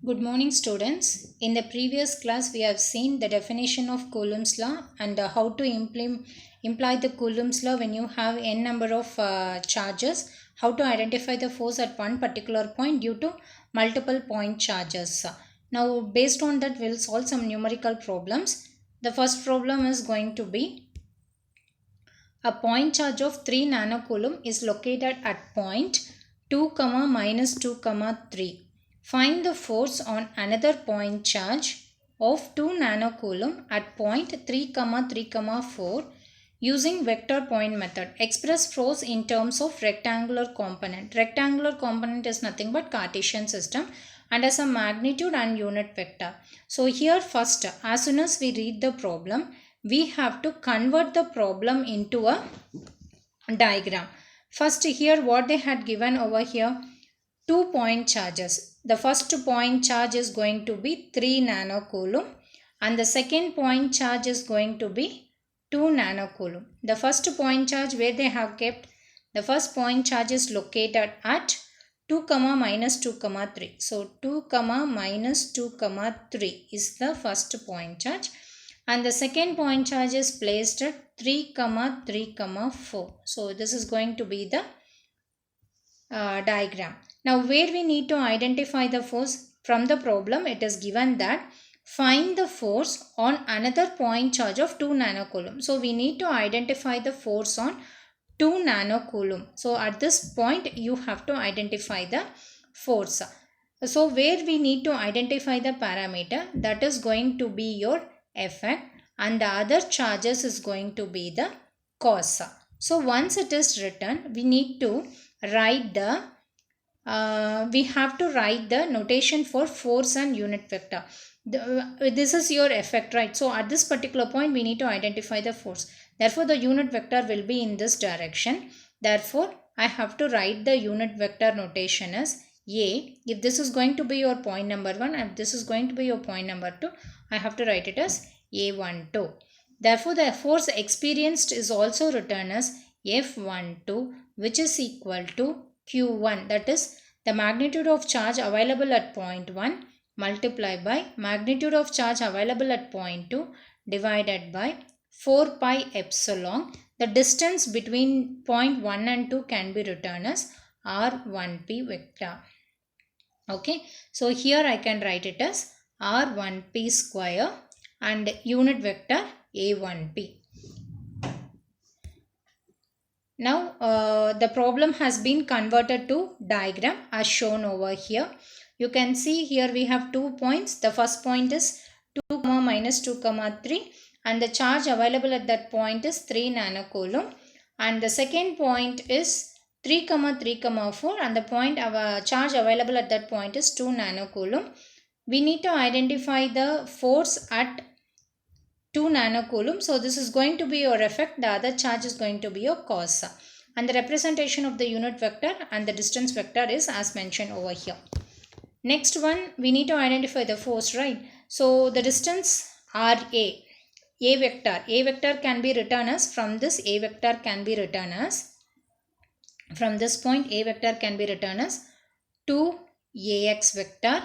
Good morning, students. In the previous class, we have seen the definition of Coulomb's law and how to imply the Coulomb's law when you have n number of charges, how to identify the force at one particular point due to multiple point charges. Now, based on that, we'll solve some numerical problems. The first problem is going to be a point charge of 3 nanocoulomb is located at point 2, minus 2, 3. Find the force on another point charge of 2 nanocoulomb at point 3, 3, 4 using vector point method. Express force in terms of rectangular component. Rectangular component is nothing but Cartesian system and as a magnitude and unit vector. So here first, as soon as we read the problem, we have to convert the problem into a diagram. First here what they had given over here, 2 point charges. The first point charge is going to be 3 nanocoulomb and the second point charge is going to be 2 nanocoulomb. The first point charge where they have kept, the first point charge is located at 2, minus 2, 3. So 2, minus 2, 3 is the first point charge. And the second point charge is placed at 3, 3, 4. So this is going to be the diagram. Now where we need to identify the force from the problem, it is given that find the force on another point charge of 2 nanocoulomb. So we need to identify the force on 2 nanocoulomb. So at this point you have to identify the force. So where we need to identify the parameter, that is going to be your effect and the other charges is going to be the cos. So once it is written, we need to write the notation for force and unit vector. This is your effect, right? So at this particular point we need to identify the force. Therefore the unit vector will be in this direction. Therefore I have to write the unit vector notation as A. If this is going to be your point number 1 and this is going to be your point number 2, I have to write it as A12. Therefore the force experienced is also written as F12, which is equal to Q1, that is the magnitude of charge available at point 1 multiplied by magnitude of charge available at point 2 divided by 4 pi epsilon. The distance between point 1 and 2 can be written as R1p vector. Okay, so here I can write it as R1p square and unit vector A1p. Now the problem has been converted to diagram as shown over here. You can see here we have 2 points. The first point is 2, minus 2, 3 and the charge available at that point is 3 nanocoulomb and the second point is 3, 3, 4 and the point of charge available at that point is 2 nanocoulomb. We need to identify the force at 2 nanocoulomb. So this is going to be your effect. The other charge is going to be your cos. And the representation of the unit vector and the distance vector is as mentioned over here. Next one, we need to identify the force, right? So the distance RA, A vector can be written as, from this A vector can be written as, from this point A vector can be written as 2AX vector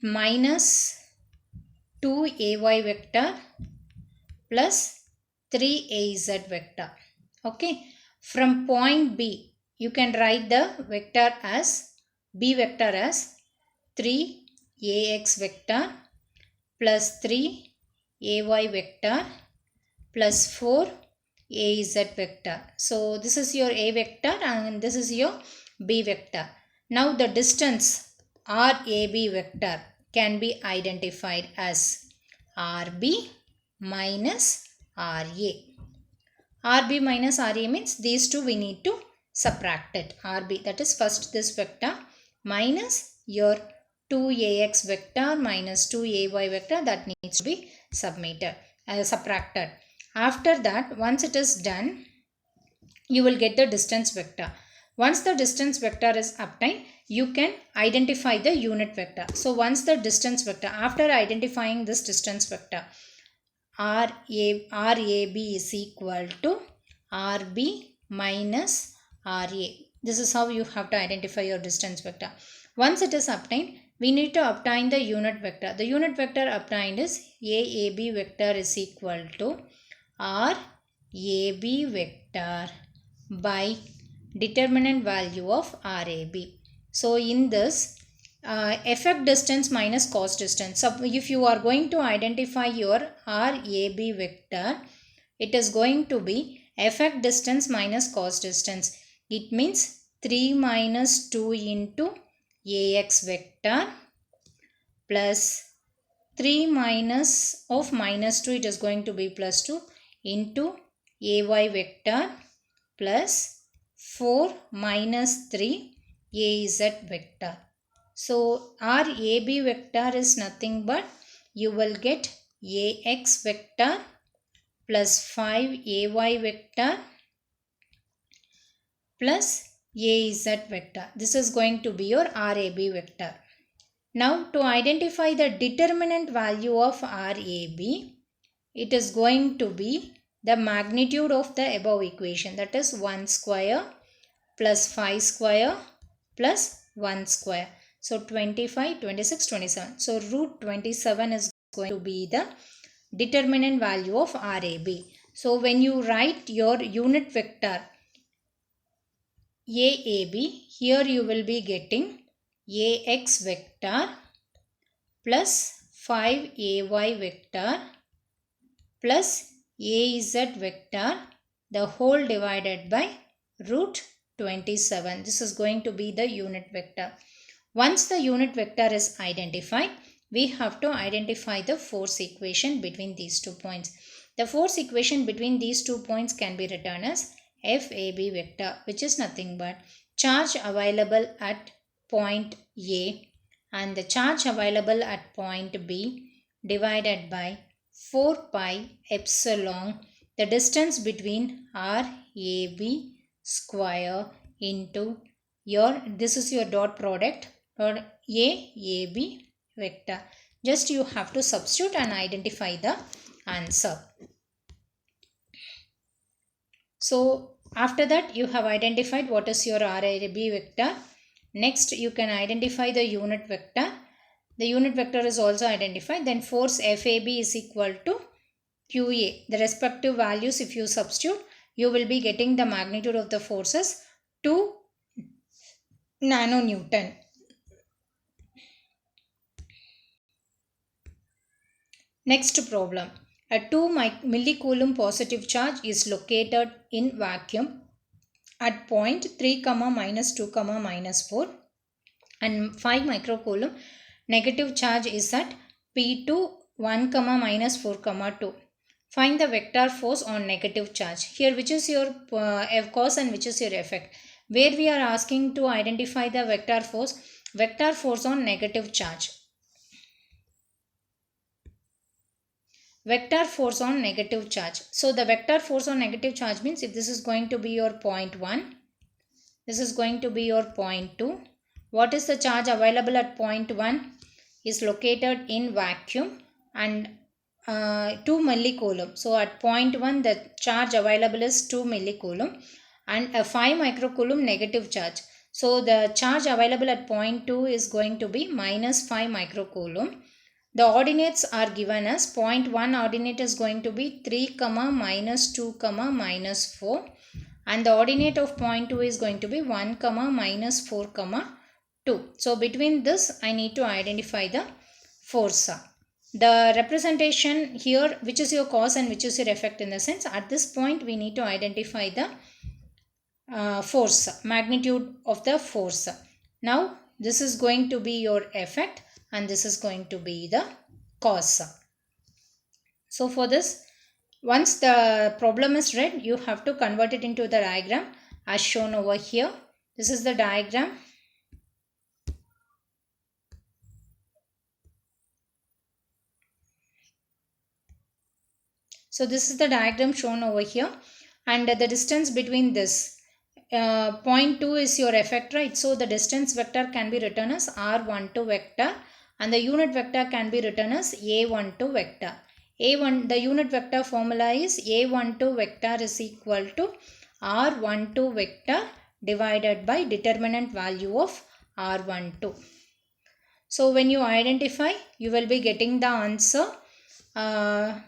minus 2AY vector plus 3AZ vector. Okay. From point B, you can write the vector as, B vector as 3AX vector plus 3AY vector plus 4AZ vector. So this is your A vector and this is your B vector. Now the distance RAB vector can be identified as RB minus RA. RB minus RA means these two we need to subtract it. RB, that is first this vector minus your 2AX vector minus 2AY vector, that needs to be subtracted. After that, once it is done, you will get the distance vector. Once the distance vector is obtained, you can identify the unit vector. So once the distance vector, after identifying this distance vector, RAB is equal to RB minus RA. This is how you have to identify your distance vector. Once it is obtained, we need to obtain the unit vector. The unit vector obtained is AAB vector is equal to RAB vector by determinant value of RAB. So in this, effect distance minus cos distance. So if you are going to identify your RAB vector, it is going to be effect distance minus cos distance. It means 3 minus 2 into AX vector plus 3 minus of minus 2, it is going to be plus 2 into AY vector plus 4 minus 3 AZ vector. So RAB vector is nothing but you will get AX vector plus 5 AY vector plus AZ vector. This is going to be your RAB vector. Now to identify the determinant value of RAB, it is going to be the magnitude of the above equation, that is 1 square plus 5 square plus 1 square. So 25, 26, 27. So root 27 is going to be the determinant value of RAB. So when you write your unit vector AAB, here you will be getting AX vector plus 5AY vector plus AZ vector, the whole divided by root 27. This is going to be the unit vector. Once the unit vector is identified, we have to identify the force equation between these 2 points. The force equation between these 2 points can be written as FAB vector, which is nothing but charge available at point A and the charge available at point B divided by 4 pi epsilon, the distance between RAB square into your, this is your dot product or AAB vector. Just you have to substitute and identify the answer. So after that you have identified what is your RAB vector. Next you can identify the unit vector. The unit vector is also identified. Then force FAB is equal to QA. The respective values if you substitute, you will be getting the magnitude of the forces 2 nanonewton. Next problem. A 2 millicoulomb positive charge is located in vacuum at point 3, minus 2, minus 4 and 5 microcoulomb negative charge is at P2 1, minus 4, 2. Find the vector force on negative charge. Here which is your cause and which is your effect. Where we are asking to identify the vector force on negative charge. Vector force on negative charge. So the vector force on negative charge means if this is going to be your point 1, this is going to be your point 2. What is the charge available at point 1? Is located in vacuum and 2 millicoulomb. So at point 1 the charge available is 2 millicoulomb and a 5 microcoulomb negative charge. So the charge available at point 2 is going to be minus 5 microcoulomb. The ordinates are given as point 1 ordinate is going to be 3, minus 2, minus 4 and the ordinate of point 2 is going to be 1, minus 4, 2. So between this I need to identify the force. The representation here, which is your cause and which is your effect, in the sense at this point we need to identify the force, magnitude of the force. Now this is going to be your effect and this is going to be the cause. So for this, once the problem is read, you have to convert it into the diagram as shown over here. This is the diagram. So this is the diagram shown over here and the distance between this point 2 is your effect, right? So the distance vector can be written as R12 vector and the unit vector can be written as A12 vector. The unit vector formula is A12 vector is equal to R12 vector divided by determinant value of R12. So when you identify, you will be getting the answer.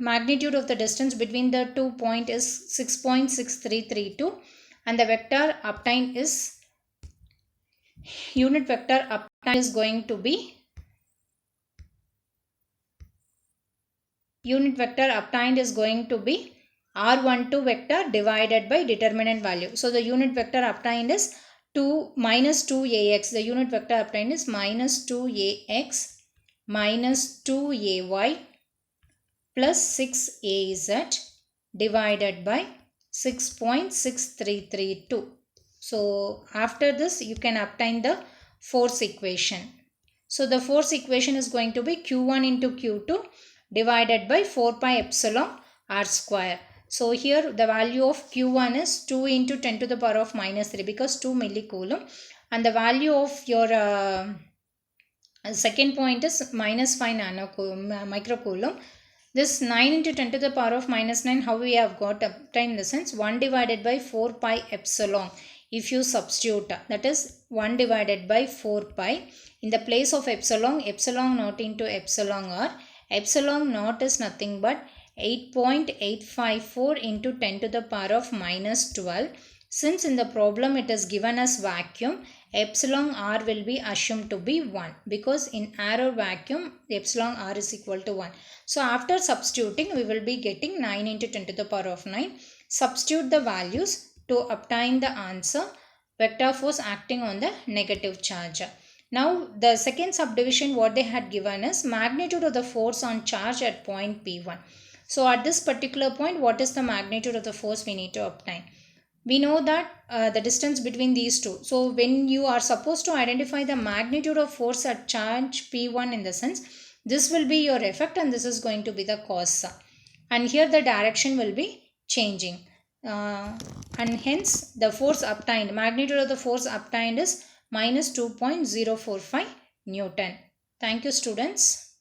Magnitude of the distance between the 2 points is 6.6332 and the vector obtained is unit vector obtained is going to be R12 vector divided by determinant value. So the unit vector obtained is minus 2ax. The unit vector obtained is minus 2ax minus 2ay plus 6az divided by 6.6332. So after this you can obtain the force equation. So the force equation is going to be Q1 into Q2 divided by 4 pi epsilon r square. So here the value of Q1 is 2 into 10 to the power of minus 3 because 2 millicoulomb, and the value of your second point is minus 5 microcoulomb. This 9 into 10 to the power of minus 9, how we have got obtained in the sense 1 divided by 4 pi epsilon. If you substitute, that is 1 divided by 4 pi in the place of epsilon naught into epsilon r. Epsilon naught is nothing but 8.854 into 10 to the power of minus 12. Since in the problem it is given as vacuum, epsilon r will be assumed to be 1 because in air or vacuum epsilon r is equal to 1. So after substituting we will be getting 9 into 10 to the power of 9. Substitute the values to obtain the answer, vector force acting on the negative charge. Now the second subdivision what they had given is magnitude of the force on charge at point P1. So at this particular point, what is the magnitude of the force we need to obtain? We know that the distance between these two. So when you are supposed to identify the magnitude of force at charge P1 in the sense, this will be your effect and this is going to be the cause. And here the direction will be changing. And hence the force obtained, magnitude of the force obtained is minus 2.045 Newton. Thank you students.